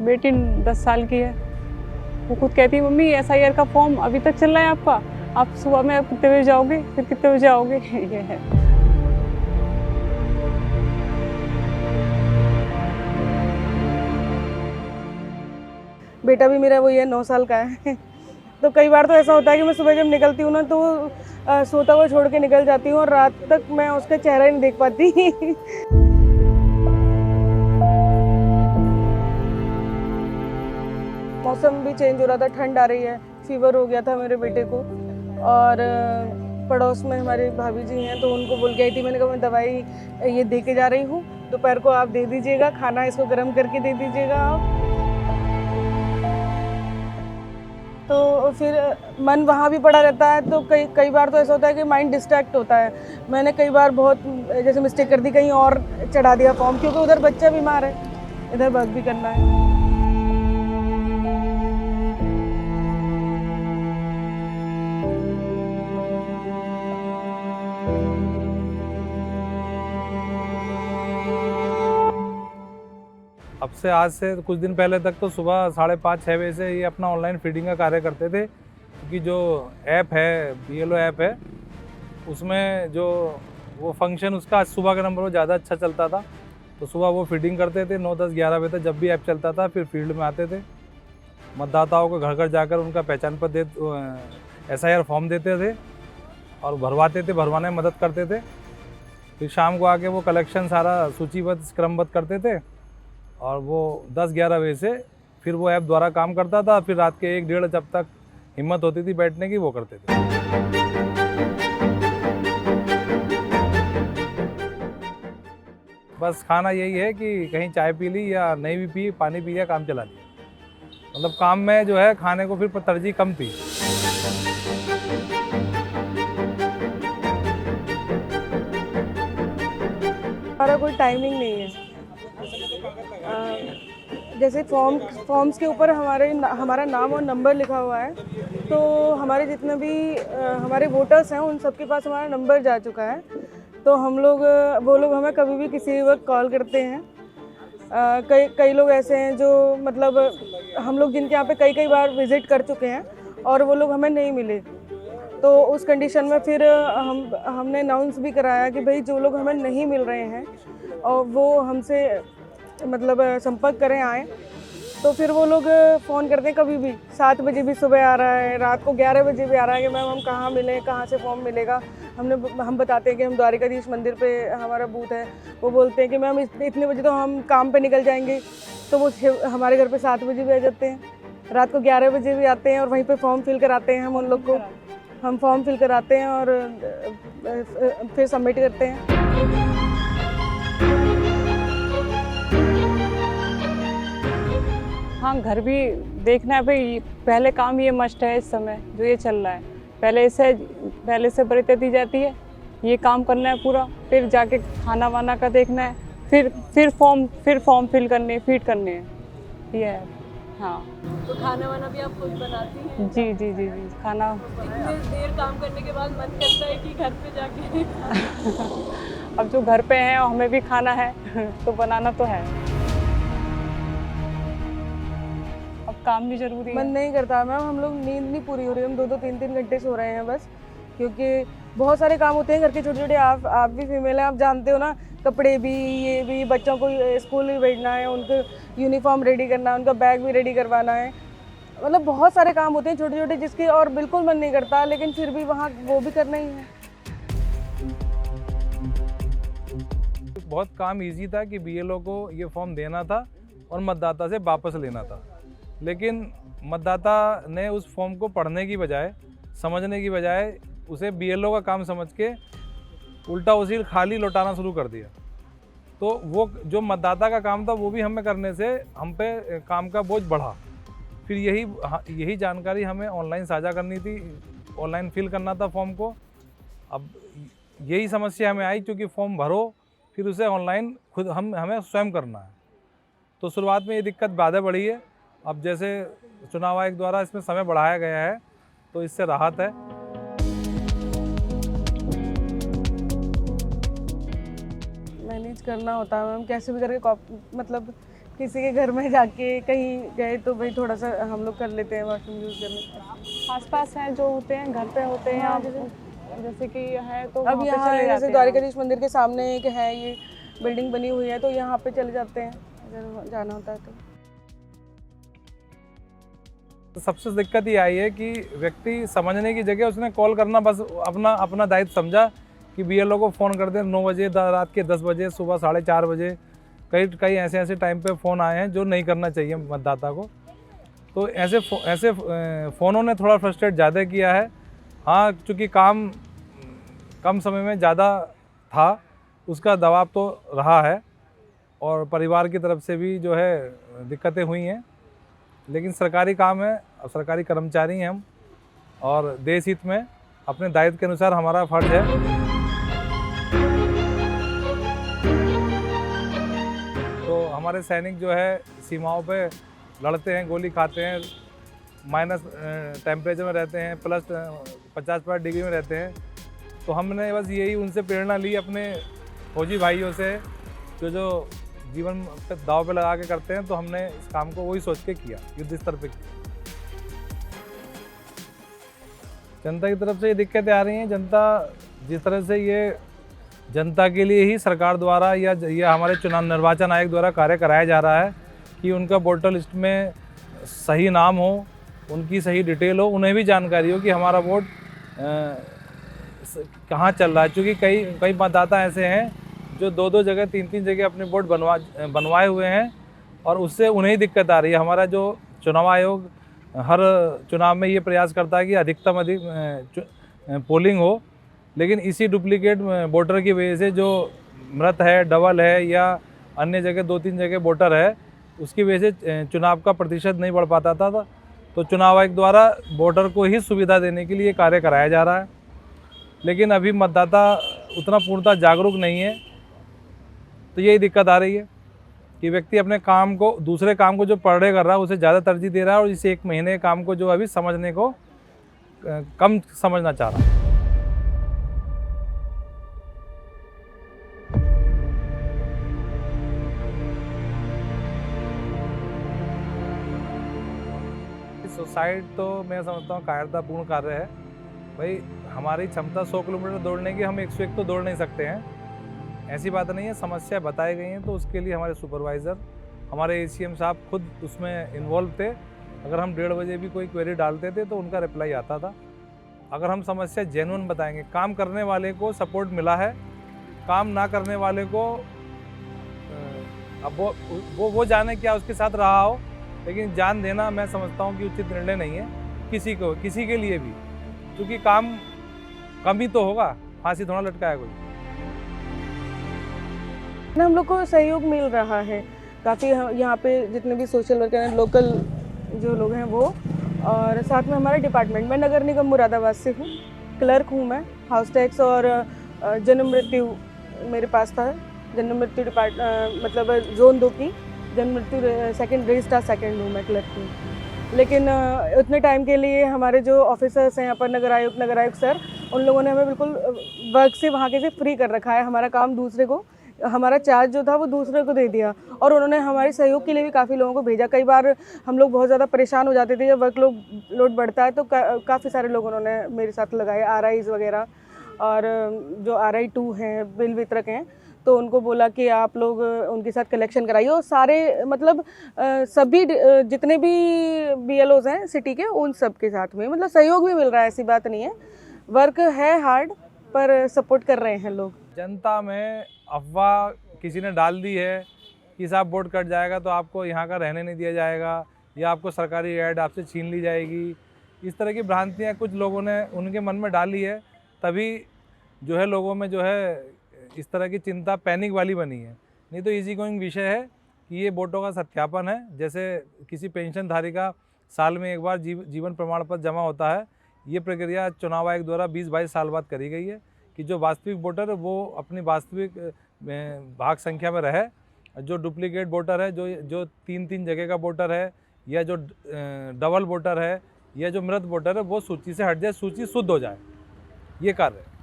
बेटी 10 साल की है। वो खुद कहती है मम्मी SIR का फॉर्म अभी तक चल रहा है आपका, आप सुबह में आप कितने बजे जाओगे, फिर कितने बजे आओगे ये है। बेटा भी मेरा वही है, 9 साल का है। तो कई बार तो ऐसा होता है कि मैं सुबह जब निकलती हूँ ना तो सोता हुआ छोड़ के निकल जाती हूँ और रात तक मैं उसका चेहरा ही नहीं देख पाती। मौसम भी चेंज हो रहा था, ठंड आ रही है, फीवर हो गया था मेरे बेटे को। और पड़ोस में हमारी भाभी जी हैं तो उनको बोल के आई थी, मैंने कहा मैं दवाई ये दे के जा रही हूँ, दोपहर को आप दे दीजिएगा, खाना इसको गर्म करके दे दीजिएगा आप। तो फिर मन वहाँ भी पड़ा रहता है, तो कई बार तो ऐसा होता है कि माइंड डिस्ट्रैक्ट होता है। मैंने कई बार बहुत जैसे मिस्टेक कर दी, कहीं और चढ़ा दिया फॉर्म, क्योंकि उधर बच्चा बीमार है, इधर वर्क भी करना है। अब से आज से कुछ दिन पहले तक तो सुबह 5:30-6 बजे से ये अपना ऑनलाइन फीडिंग का कार्य करते थे, क्योंकि जो ऐप है, BLO ऐप है, उसमें जो वो फंक्शन उसका सुबह के नंबर पर ज़्यादा अच्छा चलता था। तो सुबह वो फीडिंग करते थे 9, 10, 11 बजे तक, जब भी ऐप चलता था। फिर फील्ड में आते थे, मतदाताओं को घर घर जाकर उनका पहचान पत्र SIR फॉर्म देते थे और भरवाते थे, भरवाने में मदद करते थे। फिर शाम को आके वो कलेक्शन सारा सूचीबद्ध क्रमबद्ध करते थे और वो 10-11 बजे से फिर वो ऐप द्वारा काम करता था। फिर रात के 1-1:30 जब तक हिम्मत होती थी बैठने की, वो करते थे। बस खाना यही है कि कहीं चाय पी ली या नहीं भी पी, पानी पी लिया, काम चला लिया। मतलब काम में जो है खाने को फिर तरजीह कम थी। हमारा कोई टाइमिंग नहीं है। जैसे फॉर्म्स के ऊपर हमारा नाम और नंबर लिखा हुआ है, तो हमारे जितने भी हमारे वोटर्स हैं उन सबके पास हमारा नंबर जा चुका है। तो वो लोग हमें कभी भी किसी भी वक्त कॉल करते हैं। कई लोग ऐसे हैं जो मतलब हम लोग जिनके यहाँ पे कई बार विज़िट कर चुके हैं और वो लोग हमें नहीं मिले, तो उस कंडीशन में फिर हमने अनाउंस भी कराया कि भाई जो लोग हमें नहीं मिल रहे हैं और वो हमसे मतलब संपर्क करें, आए। तो फिर वो लोग फ़ोन करते हैं, कभी भी 7 बजे भी सुबह आ रहा है, रात को 11 बजे भी आ रहा है कि मैम हम कहाँ मिलें, कहाँ से फॉर्म मिलेगा। हम बताते हैं कि हम द्वारिकाधीश मंदिर पे हमारा बूथ है। वो बोलते हैं कि मैम इतने बजे तो हम काम पे निकल जाएंगे, तो वो हमारे घर पे 7 बजे भी आ जाते हैं, रात को 11 बजे भी आते हैं और वहीं पे फॉर्म फिल कराते हैं। हम फॉर्म फिल कराते हैं और फिर सबमिट करते हैं। हाँ, घर भी देखना है भाई, पहले काम ये मस्ट है इस समय जो ये चल रहा है। पहले से वरीयता दी जाती है, ये काम करना है पूरा, फिर जाके खाना वाना का देखना है, फिर फॉर्म फिल करने, फीड करने हैं, ये है। हाँ, तो खाना वाना भी आप खुद बनाती हैं? जी, खाना। इतने देर काम करने के बाद मन करता है कि घर पे जाके अब जो घर पे हैं और हमें भी खाना है तो बनाना तो है, अब काम भी जरूरी है। मन नहीं करता मैम, हम लोग नींद नहीं पूरी हो रही, हम 2-2, 3-3 घंटे सो रहे हैं बस, क्योंकि बहुत सारे काम होते हैं घर के छोटे छोटे। आप भी फीमेल हैं, आप जानते हो ना, कपड़े भी, ये भी, बच्चों को स्कूल भी भेजना है, उनको यूनिफॉर्म रेडी करना है, उनका बैग भी रेडी करवाना है। मतलब बहुत सारे काम होते हैं छोटे छोटे जिसके और बिल्कुल मन नहीं करता, लेकिन फिर भी वहाँ वो भी करना ही है। बहुत काम इजी था कि BLO को ये फॉर्म देना था और मतदाता से वापस लेना था, लेकिन मतदाता ने उस फॉर्म को पढ़ने की बजाय, समझने की बजाय उसे BLO का काम समझ के उल्टा उसी खाली लौटाना शुरू कर दिया। तो वो जो मतदाता का काम था वो भी हमें करने से हम पे काम का बोझ बढ़ा। फिर यही जानकारी हमें ऑनलाइन साझा करनी थी, ऑनलाइन फिल करना था फॉर्म को। अब यही समस्या हमें आई, क्योंकि फॉर्म भरो फिर उसे ऑनलाइन खुद हमें स्वयं करना है। तो शुरुआत में ये दिक्कत ज़्यादा बढ़ी है। अब जैसे चुनाव आयोग द्वारा इसमें समय बढ़ाया गया है तो इससे राहत है। मैनेज करना होता है मैम, कैसे भी करके मतलब किसी के घर में जाके कहीं गए तो भाई थोड़ा सा हम लोग कर लेते हैं वॉशरूम यूज़ करने। आसपास हैं जो होते हैं, घर पे होते हैं, हाँ, जैसे कि है तो अब वहाँ पे यहाँ चले है, जाते जैसे हैं। द्वारिकाधीश मंदिर के सामने एक है, ये बिल्डिंग बनी हुई है, तो यहाँ पे चले जाते हैं अगर जाना होता है तो। तो सबसे दिक्कत ये आई है कि व्यक्ति समझने की जगह उसने कॉल करना बस अपना अपना दायित्व समझा कि बीएलओ को फ़ोन कर दें 9 बजे, रात के 10 बजे, सुबह 4:30 बजे। कई ऐसे टाइम पे फ़ोन आए हैं जो नहीं करना चाहिए मतदाता को। तो ऐसे फ़ोनों ने थोड़ा फ्रस्ट्रेट ज़्यादा किया है। हाँ, चूँकि काम कम समय में ज़्यादा था, उसका दबाव तो रहा है और परिवार की तरफ से भी जो है दिक्कतें हुई हैं, लेकिन सरकारी काम है और सरकारी कर्मचारी हैं हम, और देश हित में अपने दायित्व के अनुसार हमारा फर्ज है। तो हमारे सैनिक जो है सीमाओं पे लड़ते हैं, गोली खाते हैं, माइनस टेम्परेचर में रहते हैं, प्लस 50 डिग्री में रहते हैं। तो हमने बस यही उनसे प्रेरणा ली अपने फौजी भाइयों से, जो जीवन पे दाव पे लगा के करते हैं। तो हमने इस काम को वही सोच के किया, युद्ध स्तर पे किया। जनता की तरफ से ये दिक्कतें आ रही हैं। जनता जिस तरह से ये जनता के लिए ही सरकार द्वारा या हमारे चुनाव निर्वाचन आयोग द्वारा कार्य कराया जा रहा है कि उनका वोटर लिस्ट में सही नाम हो, उनकी सही डिटेल हो, उन्हें भी जानकारी हो कि हमारा वोट कहाँ चल रहा है। क्योंकि कई मतदाता ऐसे हैं जो 2-2 जगह 3-3 जगह अपने वोट बनवाए हुए हैं और उससे उन्हें ही दिक्कत आ रही है। हमारा जो चुनाव आयोग हर चुनाव में ये प्रयास करता है कि अधिकतम पोलिंग हो, लेकिन इसी डुप्लीकेट वोटर की वजह से जो मृत है, डबल है या अन्य जगह 2-3 जगह वोटर है, उसकी वजह से चुनाव का प्रतिशत नहीं बढ़ पाता था। तो चुनाव आयोग द्वारा वोटर को ही सुविधा देने के लिए कार्य कराया जा रहा है, लेकिन अभी मतदाता उतना पूर्णतः जागरूक नहीं है। तो यही दिक्कत आ रही है कि व्यक्ति अपने काम को, दूसरे काम को जो पढ़े कर रहा है उसे ज़्यादा तरजीह दे रहा है और इस 1 महीने के काम को जो अभी समझने को कम समझना चाह रहा है। सुसाइड तो मैं समझता हूँ कायरतापूर्ण कार्य है। भाई हमारी क्षमता 100 किलोमीटर दौड़ने की, हम 101 तो दौड़ नहीं सकते हैं, ऐसी बात नहीं है। समस्या बताई गई हैं तो उसके लिए हमारे सुपरवाइज़र, हमारे एसीएम साहब खुद उसमें इन्वॉल्व थे। अगर हम 1:30 बजे भी कोई क्वेरी डालते थे तो उनका रिप्लाई आता था। अगर हम समस्या जेन्युइन बताएंगे, काम करने वाले को सपोर्ट मिला है, काम ना करने वाले को अब वो जाने क्या उसके साथ रहा हो, लेकिन जान देना मैं समझता हूँ कि उचित निर्णय नहीं है किसी के लिए भी, क्योंकि काम कम ही तो होगा, फांसी थोड़ा लटकाया कोई। हम लोग को सहयोग मिल रहा है काफ़ी। यहाँ पे जितने भी सोशल वर्कर हैं, लोकल जो लोग हैं वो, और साथ में हमारा डिपार्टमेंट, मैं नगर निगम मुरादाबाद से हूँ, क्लर्क हूँ मैं। हाउस टैक्स और जन्म मृत्यु मेरे पास था, जन्म मृत्यु मतलब जोन 2 की जन्म मृत्यु सेकेंड रजिस्ट्रार सेकेंड हूँ मैं, क्लर्क हूँ। लेकिन उतने टाइम के लिए हमारे जो ऑफिसर्स हैं यहाँ पर, नगर आयुक्त सर, उन लोगों ने हमें बिल्कुल वर्क से वहाँ के से फ्री कर रखा है। हमारा काम दूसरे को, हमारा चार्ज जो था वो दूसरे को दे दिया, और उन्होंने हमारे सहयोग के लिए भी काफ़ी लोगों को भेजा। कई बार हम लोग बहुत ज़्यादा परेशान हो जाते थे, जब वर्क लोड बढ़ता है तो काफ़ी सारे लोग उन्होंने मेरे साथ लगाए, RIs वगैरह, और जो RI 2 हैं, बिल वितरक हैं, तो उनको बोला कि आप लोग उनके साथ कलेक्शन कराइए। और सारे मतलब सभी जितने भी BLOs हैं सिटी के, उन सब के साथ में मतलब सहयोग भी मिल रहा है, ऐसी बात नहीं है। वर्क है हार्ड, पर सपोर्ट कर रहे हैं लोग। जनता में अफवाह किसी ने डाल दी है कि साहब वोट कट जाएगा तो आपको यहाँ का रहने नहीं दिया जाएगा, या आपको सरकारी ऐड आपसे छीन ली जाएगी। इस तरह की भ्रांतियाँ कुछ लोगों ने उनके मन में डाली है, तभी जो है लोगों में जो है इस तरह की चिंता पैनिक वाली बनी है। नहीं तो इजी गोइंग विषय है कि ये वोटों का सत्यापन है। जैसे किसी पेंशनधारी का साल में एक बार जीवन प्रमाण पत्र जमा होता है, ये प्रक्रिया चुनाव आयोग द्वारा 20-22 साल बाद करी गई है कि जो वास्तविक वोटर है वो अपनी वास्तविक भाग संख्या में रहे। जो डुप्लीकेट वोटर है, जो 3-3 जगह का वोटर है, या जो डबल वोटर है, या जो मृत वोटर है, वो सूची से हट जाए, सूची शुद्ध हो जाए, ये कार्य है।